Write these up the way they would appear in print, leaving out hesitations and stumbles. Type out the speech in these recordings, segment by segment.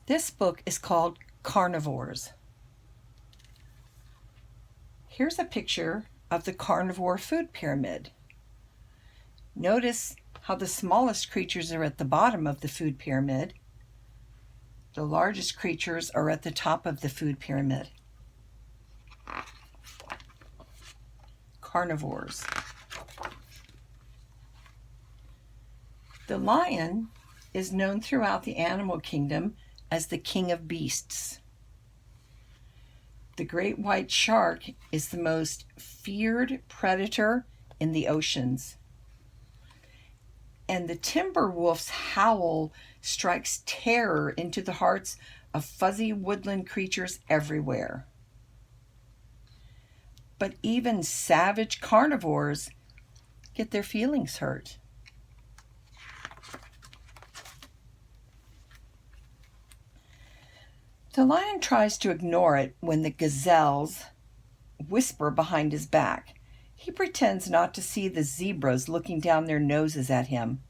This book is called Carnivores. Here's a picture of the carnivore food pyramid. Notice how the smallest creatures are at the bottom of the food pyramid. The largest creatures are at the top of the food pyramid. Carnivores. The lion is known throughout the animal kingdom as the king of beasts. The great white shark is the most feared predator in the oceans. And the timber wolf's howl strikes terror into the hearts of fuzzy woodland creatures everywhere. But even savage carnivores get their feelings hurt. The lion tries to ignore it when the gazelles whisper behind his back. He pretends not to see the zebras looking down their noses at him.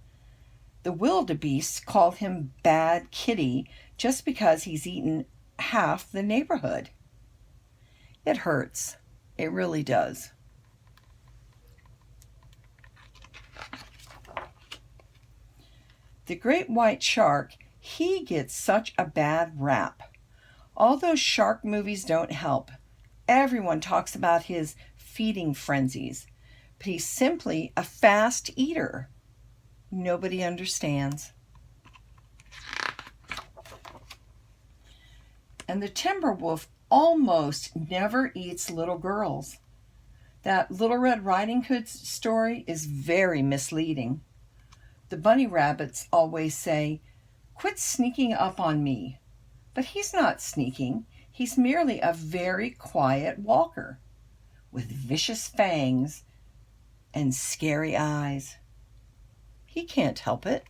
The wildebeests call him Bad Kitty just because he's eaten half the neighborhood. It hurts. It really does. The great white shark, he gets such a bad rap. All those shark movies don't help. Everyone talks about his feeding frenzies, but he's simply a fast eater. Nobody understands. And the timber wolf almost never eats little girls. That Little Red Riding Hood story is very misleading. The bunny rabbits always say, "Quit sneaking up on me." But he's not sneaking. He's merely a very quiet walker with vicious fangs and scary eyes. He can't help it.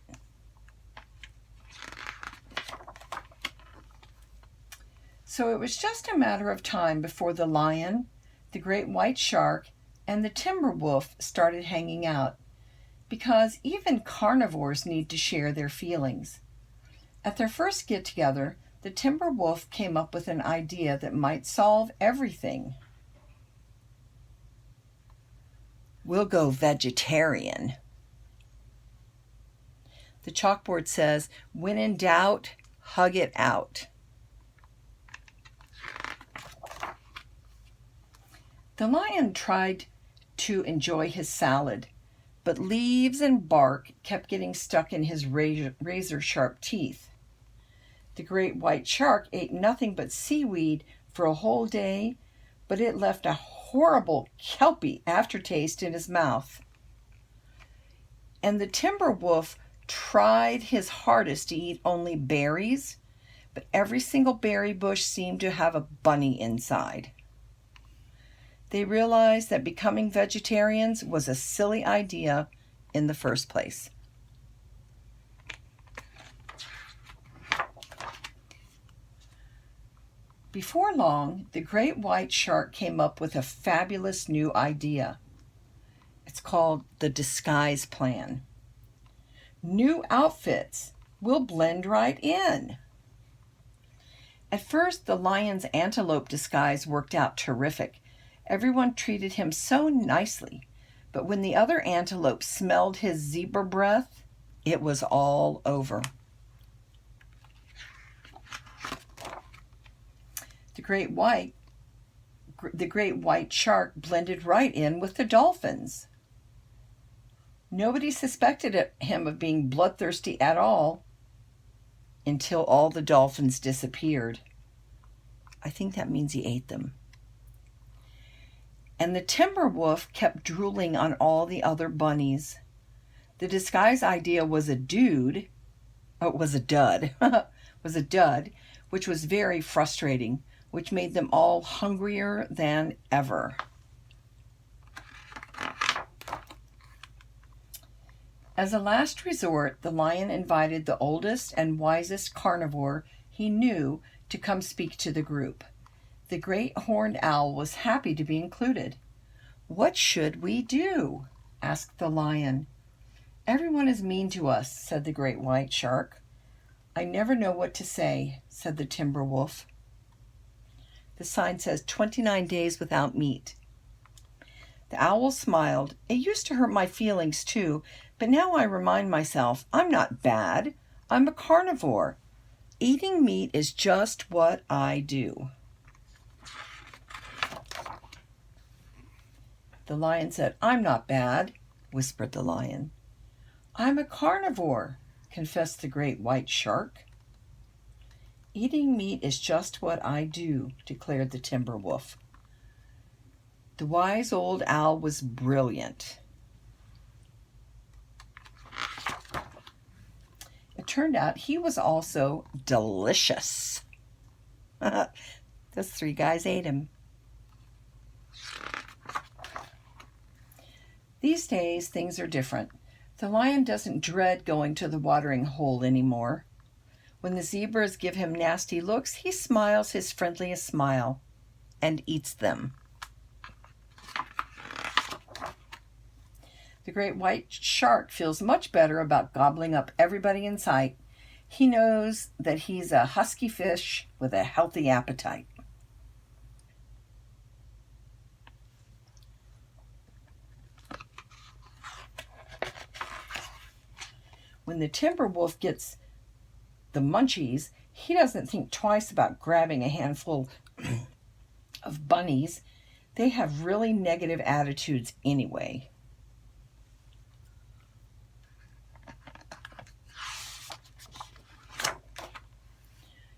So it was just a matter of time before the lion, the great white shark, and the timber wolf started hanging out, because even carnivores need to share their feelings. At their first get-together, the timber wolf came up with an idea that might solve everything. We'll go vegetarian. The chalkboard says, when in doubt, hug it out. The lion tried to enjoy his salad, but leaves and bark kept getting stuck in his razor-sharp teeth. The great white shark ate nothing but seaweed for a whole day, but it left a horrible kelpy aftertaste in his mouth. And the timber wolf tried his hardest to eat only berries, but every single berry bush seemed to have a bunny inside. They realized that becoming vegetarians was a silly idea in the first place. Before long, the great white shark came up with a fabulous new idea. It's called the disguise plan. New outfits will blend right in. At first, the lion's antelope disguise worked out terrific. Everyone treated him so nicely, but when the other antelope smelled his zebra breath, it was all over. The great white shark blended right in with the dolphins. Nobody suspected him of being bloodthirsty at all until all the dolphins disappeared. I think that means he ate them. And the timber wolf kept drooling on all the other bunnies. The disguise idea was a dud, which was very frustrating, which made them all hungrier than ever. As a last resort, the lion invited the oldest and wisest carnivore he knew to come speak to the group. The great horned owl was happy to be included. "What should we do?" asked the lion. "Everyone is mean to us," said the great white shark. I never know what to say, said the timber wolf. The sign says 29 days without meat. The owl smiled. It used to hurt my feelings too, but now I remind myself I'm not bad. I'm a carnivore. Eating meat is just what I do. The lion said, I'm not bad, whispered the lion. I'm a carnivore, confessed the great white shark. Eating meat is just what I do, declared the timber wolf. The wise old owl was brilliant. It turned out he was also delicious. Those three guys ate him. These days, things are different. The lion doesn't dread going to the watering hole anymore. When the zebras give him nasty looks, he smiles his friendliest smile and eats them. The great white shark feels much better about gobbling up everybody in sight. He knows that he's a husky fish with a healthy appetite. When the timber wolf gets the munchies, he doesn't think twice about grabbing a handful of bunnies. They have really negative attitudes anyway.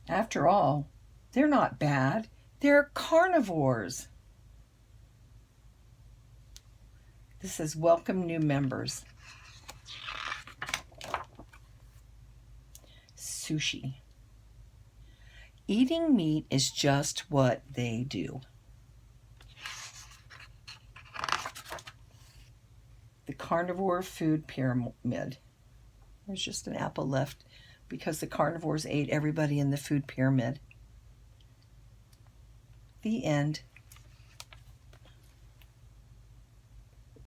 After all, they're not bad. They're carnivores. This says, welcome new members. Sushi. Eating meat is just what they do. The carnivore food pyramid. There's just an apple left because the carnivores ate everybody in the food pyramid. The end.